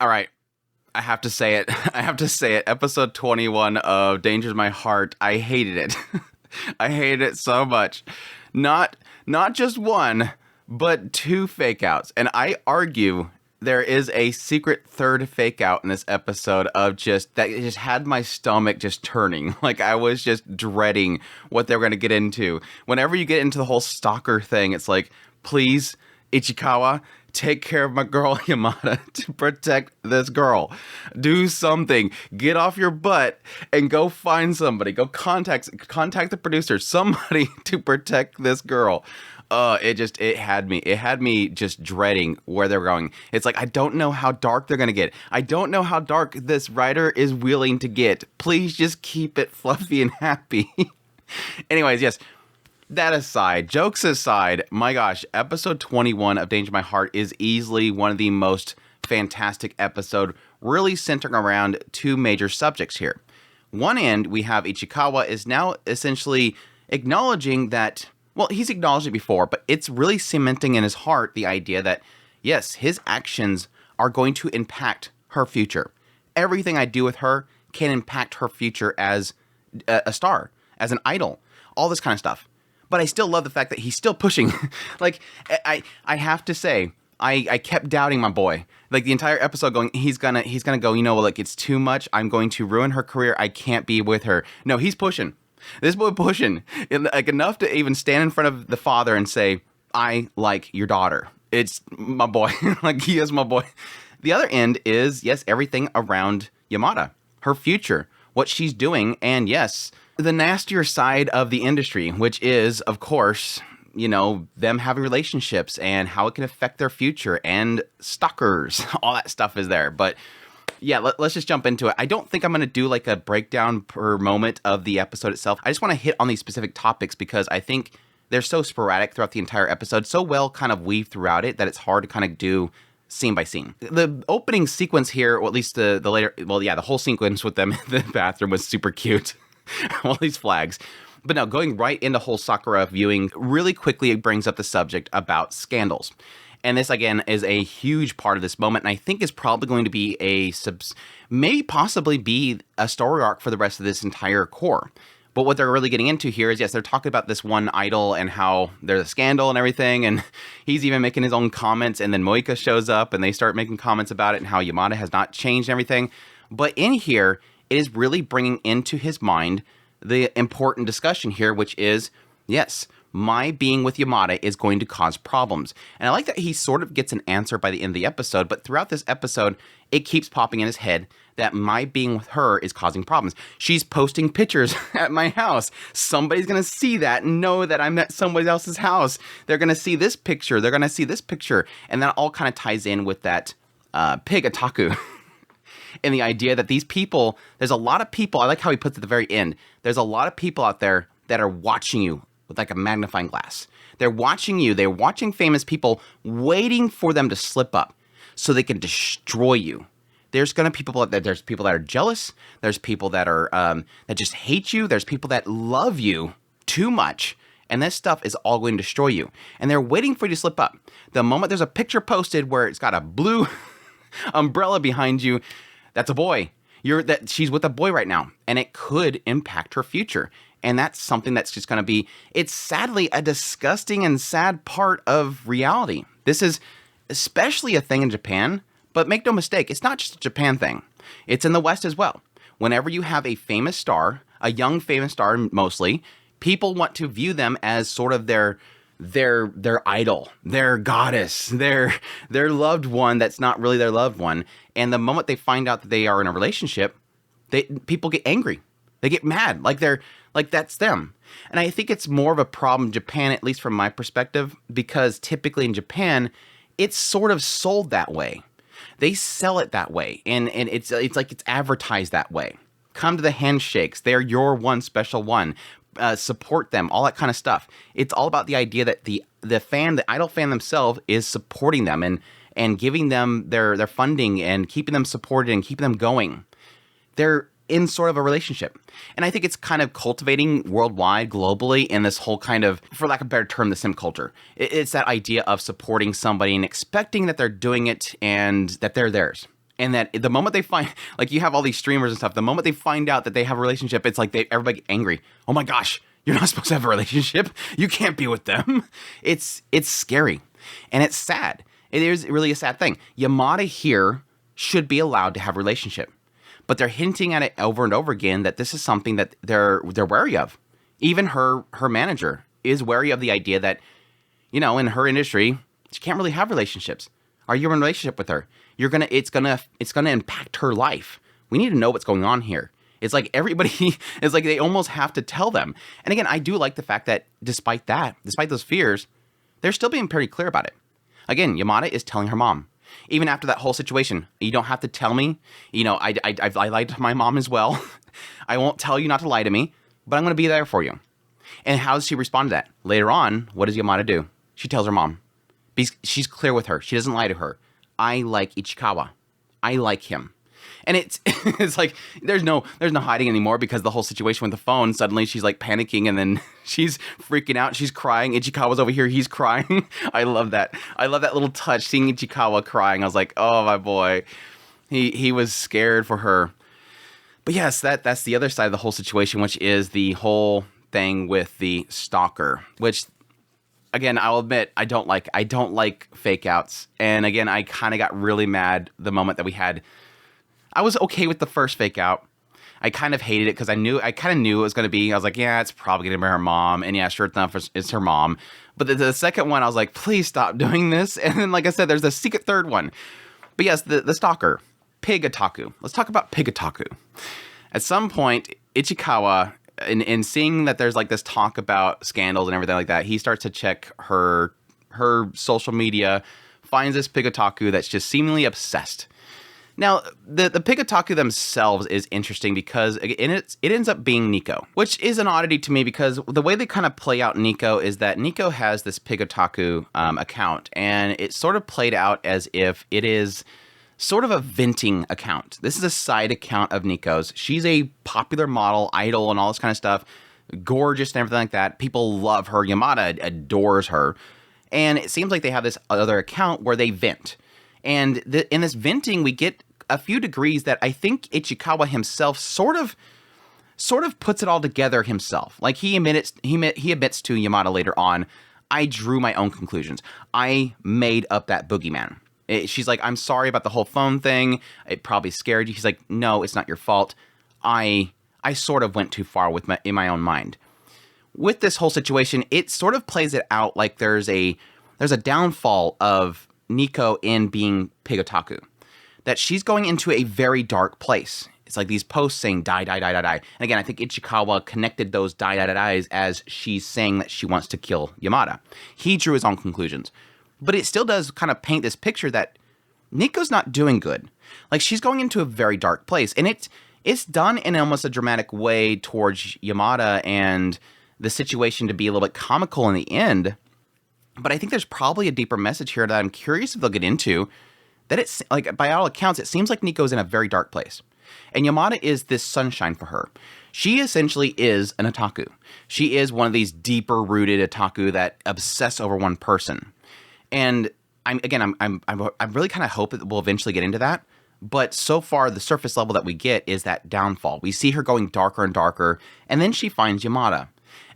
All right. I have to say it. I have to say it. Episode 21 of Danger's My Heart. I hated it. I hated it so much. Not just one, but two fake outs. And I argue there is a secret third fake out in this episode of just that it just had my stomach just turning. Like I was just dreading what they were going to get into. Whenever you get into the whole stalker thing, it's like, please, Ichikawa, take care of my girl Yamada to protect this girl. Do something. Get off your butt and go find somebody. Go contact the producer, somebody to protect this girl. It had me just dreading where they're going. It's like, I don't know how dark they're going to get. I don't know how dark this writer is willing to get. Please just keep it fluffy and happy. Anyways, yes. That aside, jokes aside, my gosh, episode 21 of Danger My Heart is easily one of the most fantastic episode, really centering around two major subjects here. One end, we have Ichikawa is now essentially acknowledging that, well, he's acknowledged it before, but it's really cementing in his heart the idea that, yes, his actions are going to impact her future. Everything I do with her can impact her future as a star, as an idol, all this kind of stuff. But I still love the fact that he's still pushing. Like, I have to say, I kept doubting my boy. Like, the entire episode going, he's gonna go, you know, like, it's too much. I'm going to ruin her career. I can't be with her. No, he's pushing. This boy pushing. Like, enough to even stand in front of the father and say, I like your daughter. It's my boy. Like, he is my boy. The other end is, yes, everything around Yamada. Her future. What she's doing. And, yes, the nastier side of the industry, which is, of course, you know, them having relationships and how it can affect their future and stalkers. All that stuff is there. But yeah, let's just jump into it. I don't think I'm going to do like a breakdown per moment of the episode itself. I just want to hit on these specific topics because I think they're so sporadic throughout the entire episode, so well kind of weaved throughout it that it's hard to kind of do scene by scene. The opening sequence here, or at least the later, well, yeah, the whole sequence with them in the bathroom was super cute. All these flags. But now going right into whole Sakura viewing, really quickly it brings up the subject about scandals. And this, again, is a huge part of this moment, and I think is probably going to be may possibly be a story arc for the rest of this entire core. But what they're really getting into here is, yes, they're talking about this one idol and how there's a scandal and everything, and he's even making his own comments, and then Moeka shows up, and they start making comments about it, and how Yamada has not changed and everything. But in here, it is really bringing into his mind the important discussion here, which is, yes, my being with Yamada is going to cause problems. And I like that he sort of gets an answer by the end of the episode, but throughout this episode, it keeps popping in his head that my being with her is causing problems. She's posting pictures at my house. Somebody's going to see that and know that I'm at somebody else's house. They're going to see this picture. They're going to see this picture. And that all kind of ties in with that pig otaku. And the idea that these people, there's a lot of people, I like how he puts it at the very end, there's a lot of people out there that are watching you with like a magnifying glass. They're watching you, they're watching famous people, waiting for them to slip up so they can destroy you. There's going to be people that there's people that are jealous, there's people that are that just hate you, there's people that love you too much, and this stuff is all going to destroy you. And they're waiting for you to slip up. The moment there's a picture posted where it's got a blue umbrella behind you, that's a boy. She's with a boy right now, and it could impact her future. And that's something that's just going to be, it's sadly a disgusting and sad part of reality. This is especially a thing in Japan, but make no mistake, it's not just a Japan thing. It's in the West as well. Whenever you have a famous star, a young famous star mostly, people want to view them as sort of their idol, their goddess, their loved one that's not really their loved one. And the moment they find out that they are in a relationship, people get angry. They get mad, like that's them. And I think it's more of a problem in Japan, at least from my perspective, because typically in Japan, it's sort of sold that way. They sell it that way, and it's like it's advertised that way. Come to the handshakes. They're your one special one. Support them, all that kind of stuff. It's all about the idea that the idol fan themselves is supporting them and giving them their funding and keeping them supported and keeping them going. They're in sort of a relationship. And I think it's kind of cultivating worldwide, globally, in this whole kind of, for lack of a better term, the simp culture. It's that idea of supporting somebody and expecting that they're doing it and that they're theirs. And that the moment they find, like, you have all these streamers and stuff, the moment they find out that they have a relationship, it's like everybody get angry. Oh my gosh, you're not supposed to have a relationship. You can't be with them. It's scary. And it's sad. It is really a sad thing. Yamada here should be allowed to have a relationship. But they're hinting at it over and over again that this is something that they're wary of. Even her manager is wary of the idea that, you know, in her industry, she can't really have relationships. Are you in a relationship with her? It's gonna impact her life. We need to know what's going on here. It's like everybody is like they almost have to tell them. And again, I do like the fact that despite those fears, they're still being pretty clear about it. Again, Yamada is telling her mom. Even after that whole situation, you don't have to tell me. You know, I lied to my mom as well. I won't tell you not to lie to me, but I'm going to be there for you. And how does she respond to that? Later on, what does Yamada do? She tells her mom. She's clear with her. She doesn't lie to her. I like Ichikawa. I like him. And it's like there's no hiding anymore because the whole situation with the phone, suddenly she's like panicking and then she's freaking out. She's crying. Ichikawa's over here. He's crying. I love that. I love that little touch, seeing Ichikawa crying. I was like, oh, my boy. He was scared for her. But yes, that's the other side of the whole situation, which is the whole thing with the Stalker, which, again, I'll admit I don't like fake outs. And again, I kind of got really mad the moment that we had. I was okay with the first fake out. I kind of hated it because I kind of knew it was going to be. I was like, yeah, it's probably going to be her mom. And yeah, sure enough, it's her mom. But the second one, I was like, please stop doing this. And then, like I said, there's a secret third one. But yes, the Stalker, Pig Otaku. Let's talk about Pig Otaku. At some point, Ichikawa, in seeing that there's like this talk about scandals and everything like that, he starts to check her social media, finds this Pig Otaku that's just seemingly obsessed. Now, the Pig Otaku themselves is interesting because it ends up being Niko, which is an oddity to me because the way they kind of play out Niko is that Niko has this Pig Otaku account, and it's sort of played out as if it is sort of a venting account. This is a side account of Niko's. She's a popular model, idol, and all this kind of stuff, gorgeous and everything like that. People love her. Yamada adores her. And it seems like they have this other account where they vent. And in this venting, we get a few degrees that I think Ichikawa himself sort of puts it all together himself. Like he admits to Yamada later on, I drew my own conclusions. I made up that boogeyman. She's like, I'm sorry about the whole phone thing. It probably scared you. He's like, no, it's not your fault. I sort of went too far in my own mind. With this whole situation, it sort of plays it out like there's a downfall of Niko in being Pig Otaku. That she's going into a very dark place. It's like these posts saying die, die, die, die, die. And again, I think Ichikawa connected those die, die, die, dies as she's saying that she wants to kill Yamada. He drew his own conclusions. But it still does kind of paint this picture that Niko's not doing good. Like, she's going into a very dark place. And it's done in almost a dramatic way towards Yamada and the situation to be a little bit comical in the end. But I think there's probably a deeper message here that I'm curious if they'll get into. That it's, like, by all accounts, it seems like Niko's in a very dark place. And Yamada is this sunshine for her. She essentially is an otaku. She is one of these deeper-rooted otaku that obsess over one person. And I really kind of hope that we'll eventually get into that. But so far, the surface level that we get is that downfall. We see her going darker and darker, and then she finds Yamada.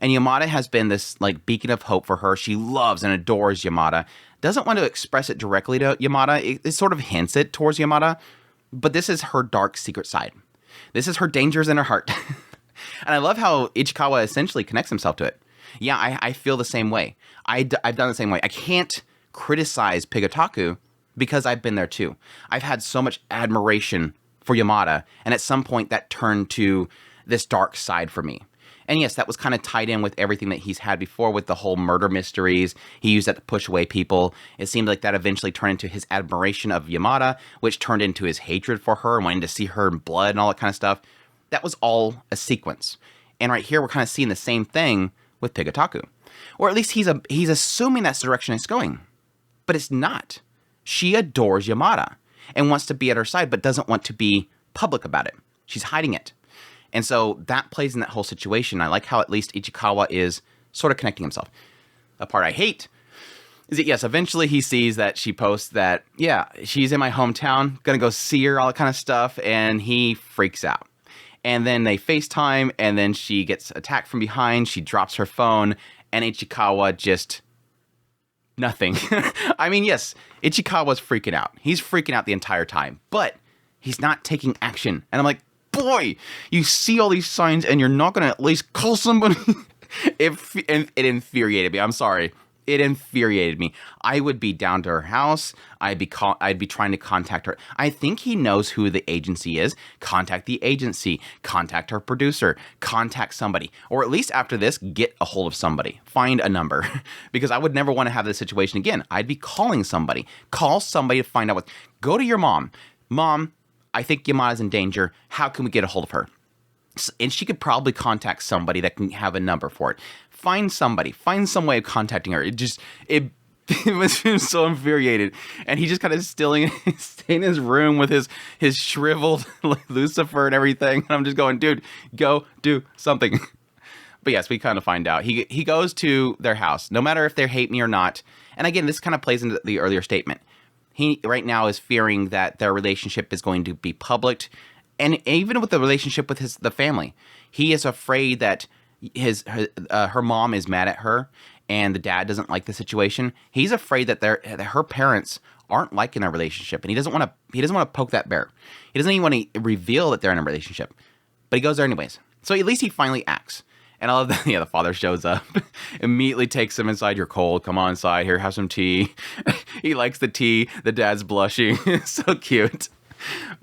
And Yamada has been this, like, beacon of hope for her. She loves and adores Yamada. Doesn't want to express it directly to Yamada. It sort of hints it towards Yamada. But this is her dark secret side. This is her dangers in her heart. And I love how Ichikawa essentially connects himself to it. Yeah, I feel the same way. I've done the same way. I can't criticize Pig Otaku because I've been there too. I've had so much admiration for Yamada. And at some point that turned to this dark side for me. And yes, that was kind of tied in with everything that he's had before with the whole murder mysteries. He used that to push away people. It seemed like that eventually turned into his admiration of Yamada, which turned into his hatred for her and wanting to see her in blood and all that kind of stuff. That was all a sequence. And right here, we're kind of seeing the same thing with Pig Otaku. Or at least he's assuming that's the direction it's going. But it's not. She adores Yamada and wants to be at her side, but doesn't want to be public about it. She's hiding it. And so that plays in that whole situation. I like how at least Ichikawa is sort of connecting himself. A part I hate, is it, yes, eventually he sees that she posts that, yeah, she's in my hometown, gonna go see her, all that kind of stuff, and he freaks out. And then they FaceTime, and then she gets attacked from behind, she drops her phone, and Ichikawa just... nothing. I mean, yes, Ichikawa's freaking out. He's freaking out the entire time, but he's not taking action. And I'm like, boy, you see all these signs, and you're not gonna at least call somebody? It infuriated me. I'm sorry. It infuriated me. I would be down to her house. I'd be trying to contact her. I think he knows who the agency is. Contact the agency. Contact her producer. Contact somebody. Or at least after this, get a hold of somebody. Find a number. Because I would never want to have this situation again. I'd be calling somebody. Call somebody to find out what... Go to your mom. Mom, I think Yamada's in danger. How can we get a hold of her? And she could probably contact somebody that can have a number for it. Find somebody. Find some way of contacting her. It was so infuriated. And he just kind of staying in his room with his shriveled Lucifer and everything. And I'm just going, dude, go do something. But yes, we kind of find out. He goes to their house, no matter if they hate me or not. And again, this kind of plays into the earlier statement. He right now is fearing that their relationship is going to be public. And even with the relationship with the family, he is afraid that her mom is mad at her and the dad doesn't like the situation. He's afraid that her parents aren't liking their relationship, and he doesn't want to poke that bear. He doesn't even want to reveal that they're in a relationship, but he goes there anyways. So at least he finally acts. And I love that. Yeah, the father shows up, immediately takes him inside. You're cold. Come on inside. Here, have some tea. He likes the tea. The dad's blushing. So cute.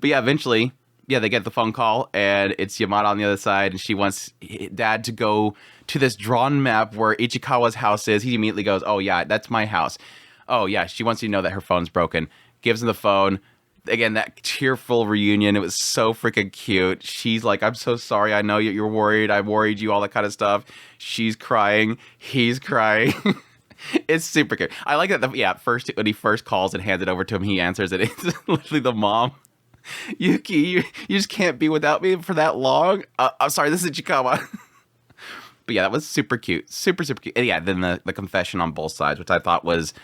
But yeah, eventually. Yeah, they get the phone call, and it's Yamada on the other side, and she wants Dad to go to this drawn map where Ichikawa's house is. He immediately goes, oh, yeah, that's my house. Oh, yeah, she wants you to know that her phone's broken. Gives him the phone. Again, that tearful reunion. It was so freaking cute. She's like, I'm so sorry. I know you're worried. I worried you, all that kind of stuff. She's crying. He's crying. It's super cute. I like that, first when he first calls and hands it over to him, he answers it. It's literally the mom. Yuki, you just can't be without me for that long. I'm sorry, this is Ichikawa. But yeah, that was super cute. Super, super cute. And yeah, then the confession on both sides, which I thought was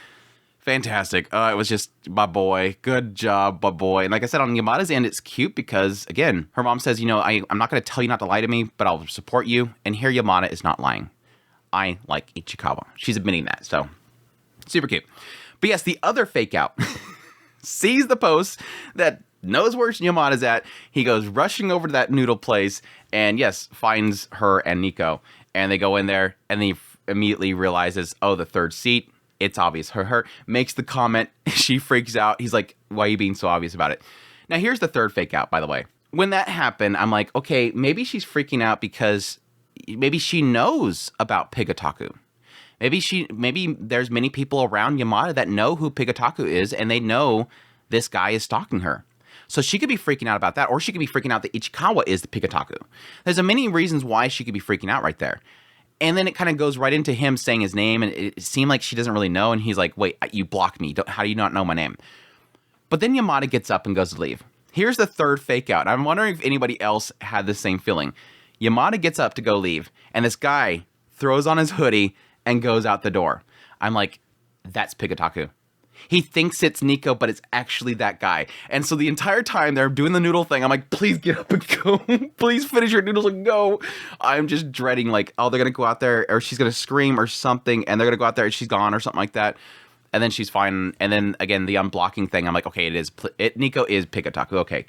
fantastic. It was just, my boy. Good job, my boy. And like I said, on Yamada's end, it's cute because, again, her mom says, I'm not going to tell you not to lie to me, but I'll support you. And here Yamada is not lying. I like Ichikawa. She's admitting that. So, super cute. But yes, the other fake out sees the post that knows where Yamada's at. He goes rushing over to that noodle place and, yes, finds her and Niko. And they go in there and he immediately realizes, oh, the third seat. It's obvious. Her makes the comment. She freaks out. He's like, why are you being so obvious about it? Now, here's the third fake out, by the way. When that happened, I'm like, okay, maybe she's freaking out because maybe she knows about Pig Otaku. Maybe there's many people around Yamada that know who Pig Otaku is and they know this guy is stalking her. So she could be freaking out about that, or she could be freaking out that Ichikawa is the Pig Otaku. There's many reasons why she could be freaking out right there. And then it kind of goes right into him saying his name, and it seemed like she doesn't really know, and he's like, wait, you blocked me. How do you not know my name? But then Yamada gets up and goes to leave. Here's the third fake out. I'm wondering if anybody else had the same feeling. Yamada gets up to go leave, and this guy throws on his hoodie and goes out the door. I'm like, that's Pig Otaku. He thinks it's Niko, but it's actually that guy. And so the entire time they're doing the noodle thing, I'm like, please get up and go. Please finish your noodles and go. I'm just dreading, like, oh, they're going to go out there, or she's going to scream or something, and they're going to go out there and she's gone or something like that. And then she's fine. And then, again, the unblocking thing, I'm like, okay, Niko is Pig Otaku. Okay.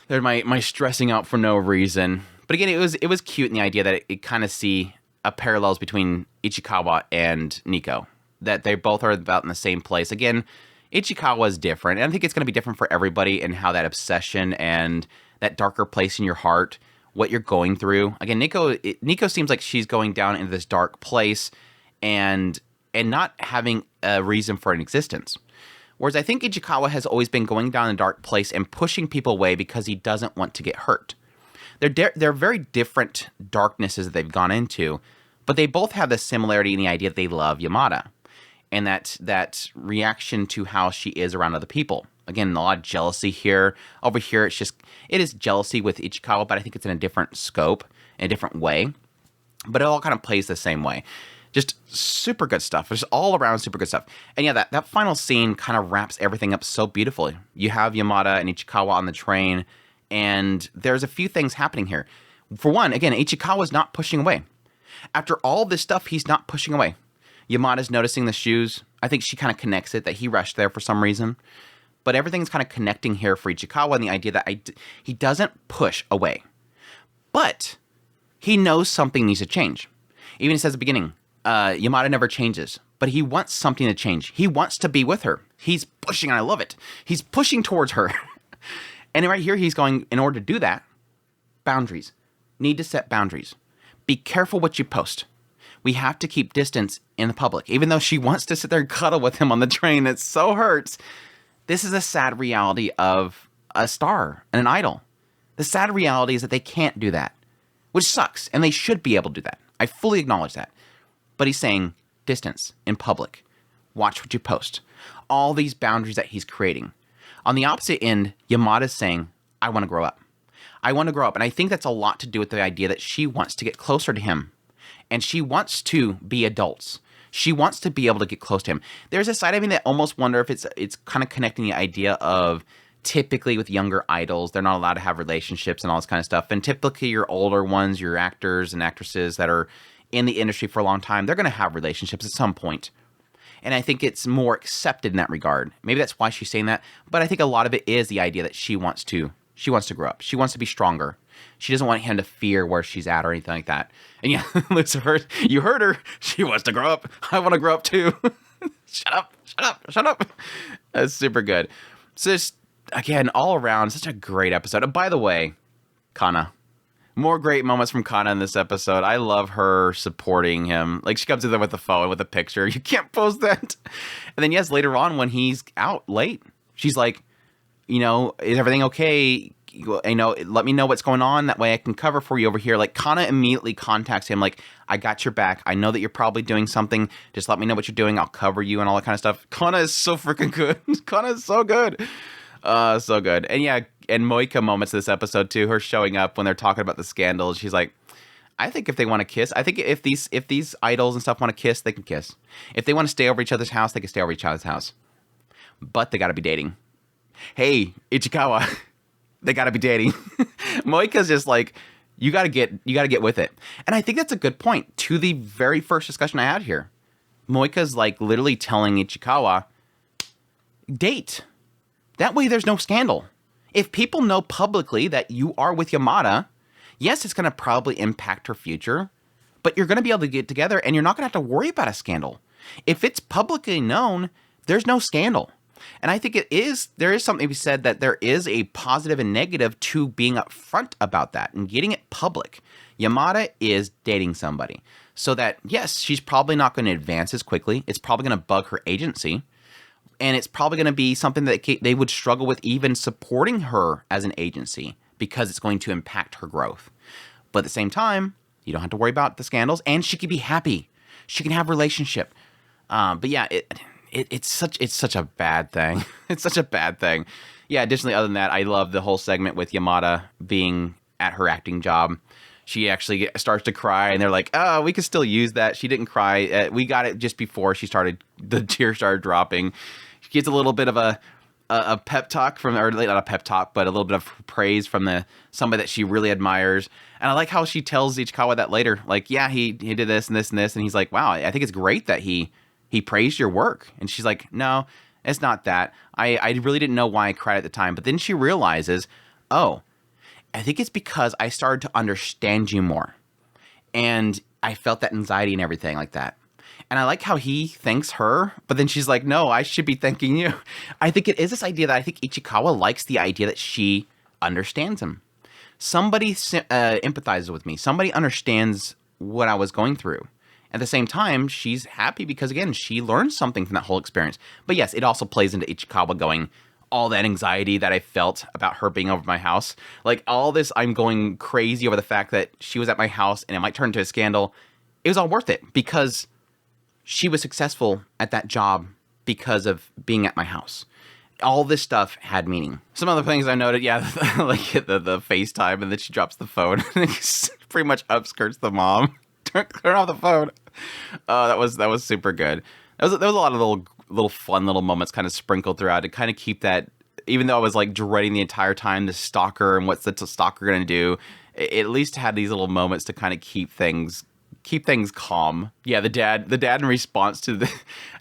There's my stressing out for no reason. But again, it was cute in the idea that it kind of see parallels between Ichikawa and Niko. That they both are about in the same place. Again, Ichikawa is different. And I think it's going to be different for everybody in how that obsession and that darker place in your heart, what you're going through. Again, Niko seems like she's going down into this dark place and not having a reason for an existence. Whereas I think Ichikawa has always been going down a dark place and pushing people away because he doesn't want to get hurt. They're very different darknesses that they've gone into, but they both have the similarity in the idea that they love Yamada. And that reaction to how she is around other people. Again, a lot of jealousy here. Over here, it is jealousy with Ichikawa, but I think it's in a different scope, in a different way. But it all kind of plays the same way. Just super good stuff. Just all around super good stuff. And yeah, that final scene kind of wraps everything up so beautifully. You have Yamada and Ichikawa on the train, and there's a few things happening here. For one, again, Ichikawa's not pushing away. After all this stuff, he's not pushing away. Yamada's noticing the shoes. I think she kind of connects it, that he rushed there for some reason. But everything's kind of connecting here for Ichikawa, and the idea that he doesn't push away. But he knows something needs to change. Even he says at the beginning, Yamada never changes, but he wants something to change. He wants to be with her. He's pushing, and I love it. He's pushing towards her. And right here, he's going, in order to do that, boundaries. Need to set boundaries. Be careful what you post. We have to keep distance in the public. Even though she wants to sit there and cuddle with him on the train, it so hurts. This is a sad reality of a star and an idol. The sad reality is that they can't do that, which sucks, and they should be able to do that. I fully acknowledge that. But he's saying, distance in public. Watch what you post. All these boundaries that he's creating. On the opposite end, Yamada's saying, I want to grow up. I want to grow up. And I think that's a lot to do with the idea that she wants to get closer to him. And she wants to be adults. She wants to be able to get close to him. There's a side of me that almost wonder if it's kind of connecting the idea of typically with younger idols, they're not allowed to have relationships and all this kind of stuff. And typically your older ones, your actors and actresses that are in the industry for a long time, they're going to have relationships at some point. And I think it's more accepted in that regard. Maybe that's why she's saying that. But I think a lot of it is the idea that she wants to grow up. She wants to be stronger. She doesn't want him to fear where she's at or anything like that. And yeah, you heard her. She wants to grow up. I want to grow up too. Shut up. That's super good. So just, again, all around, such a great episode. And by the way, Kana. More great moments from Kana in this episode. I love her supporting him. Like, she comes in there with the phone, with a picture. You can't post that. And then, yes, later on when he's out late, she's like, is everything okay? Let me know what's going on. That way I can cover for you over here. Like, Kana immediately contacts him. Like, I got your back. I know that you're probably doing something. Just let me know what you're doing. I'll cover you and all that kind of stuff. Kana is so freaking good. Kana is so good. So good. And yeah, and Moeka moments of this episode too. Her showing up when they're talking about the scandals. She's like, I think if they want to kiss, I think if these idols and stuff want to kiss, they can kiss. If they want to stay over each other's house, they can stay over each other's house. But they got to be dating. Hey, Ichikawa. They got to be dating. Moeka's just like, you got to get with it. And I think that's a good point to the very first discussion I had here. Moeka's like literally telling Ichikawa, date. That way there's no scandal. If people know publicly that you are with Yamada, yes, it's going to probably impact her future, but you're going to be able to get together and you're not going to have to worry about a scandal. If it's publicly known, there's no scandal. And I think there is something to be said that there is a positive and negative to being upfront about that and getting it public. Yamada is dating somebody. So that, yes, she's probably not going to advance as quickly. It's probably going to bug her agency. And it's probably going to be something that they would struggle with even supporting her as an agency because it's going to impact her growth. But at the same time, you don't have to worry about the scandals, and she can be happy. She can have a relationship. But yeah, it's such a bad thing. It's such a bad thing. Yeah, additionally, other than that, I love the whole segment with Yamada being at her acting job. She actually starts to cry, and they're like, oh, we could still use that. She didn't cry. We got it just before the tears started dropping. She gets a little bit of a pep talk or not a pep talk, but a little bit of praise from somebody that she really admires. And I like how she tells Ichikawa that later, like, yeah, he did this and this and this. And he's like, wow, I think it's great that he praised your work. And she's like, no, it's not that. I really didn't know why I cried at the time. But then she realizes, oh, I think it's because I started to understand you more. And I felt that anxiety and everything like that. And I like how he thanks her, but then she's like, no, I should be thanking you. I think it is this idea that I think Ichikawa likes the idea that she understands him. Somebody empathizes with me. Somebody understands what I was going through. At the same time, she's happy because, again, she learned something from that whole experience. But yes, it also plays into Ichikawa going, all that anxiety that I felt about her being over my house. Like, all this, I'm going crazy over the fact that she was at my house and it might turn into a scandal. It was all worth it because she was successful at that job because of being at my house. All this stuff had meaning. Some other things I noted, yeah, like the FaceTime, and then she drops the phone and pretty much upskirts the mom. Turn off the phone. That was super good. There was a lot of little fun little moments kind of sprinkled throughout to kind of keep that. Even though I was like dreading the entire time the stalker and what's the stalker going to do, it at least had these little moments to kind of keep things calm. Yeah, the dad in response to the.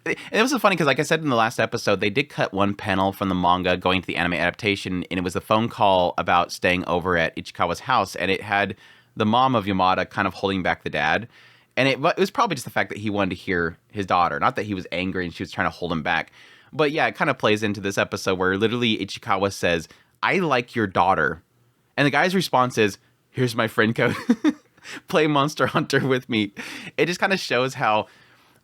It was so funny because, like I said in the last episode, they did cut one panel from the manga going to the anime adaptation, and it was a phone call about staying over at Ichikawa's house, and it had the mom of Yamada kind of holding back the dad. And it was probably just the fact that he wanted to hear his daughter, not that he was angry and she was trying to hold him back. But yeah, it kind of plays into this episode where literally Ichikawa says, "I like your daughter." And the guy's response is, "Here's my friend code. Play Monster Hunter with me." It just kind of shows how,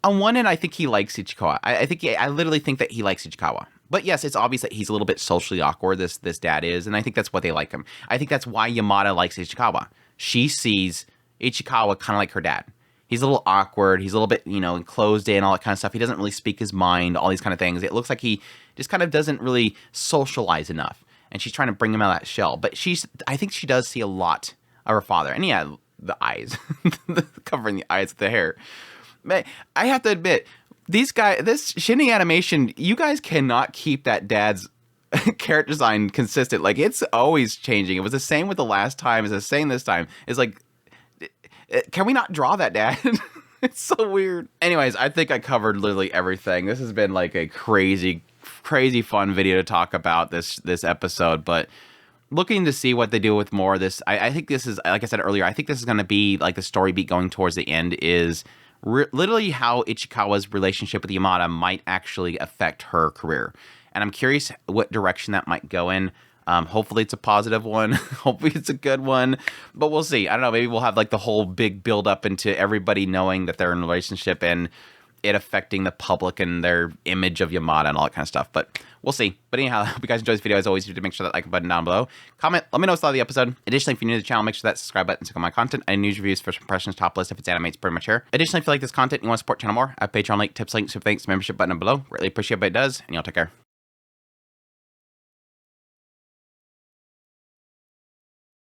on one end, I think he likes Ichikawa. I literally think that he likes Ichikawa. But yes, it's obvious that he's a little bit socially awkward, this dad is, and I think that's what they like him. I think that's why Yamada likes Ichikawa. She sees Ichikawa kind of like her dad. He's a little awkward. He's a little bit, closed in, all that kind of stuff. He doesn't really speak his mind, all these kind of things. It looks like he just kind of doesn't really socialize enough. And she's trying to bring him out of that shell. But I think she does see a lot of her father. And yeah, the eyes, covering the eyes with the hair. But I have to admit, this Shinny animation, you guys cannot keep that dad's character design consistent. Like, it's always changing. It was the same with the last time. It's the same this time. It's like, can we not draw that, Dad? It's so weird. Anyways, I think I covered literally everything. This has been like a crazy, crazy fun video to talk about this episode, but looking to see what they do with more of this. I think this is, like I said earlier, I think this is going to be like the story beat going towards the end is literally how Ichikawa's relationship with Yamada might actually affect her career. And I'm curious what direction that might go in. Hopefully it's a positive one. Hopefully it's a good one. But we'll see. I don't know. Maybe we'll have like the whole big build up into everybody knowing that they're in a relationship and it affecting the public and their image of Yamada and all that kind of stuff. But we'll see. But anyhow, I hope you guys enjoyed this video. As always, you to make sure that like button down below. Comment. Let me know what's thought of the episode. Additionally, if you're new to the channel, make sure that subscribe button, check out my content. I news reviews, first impressions, top list. If it's anime, it's pretty much here. Additionally, if you like this content and you want to support the channel more, I have Patreon link, tips, links, super thanks, membership button below. Really appreciate it, but it does. And y'all take care.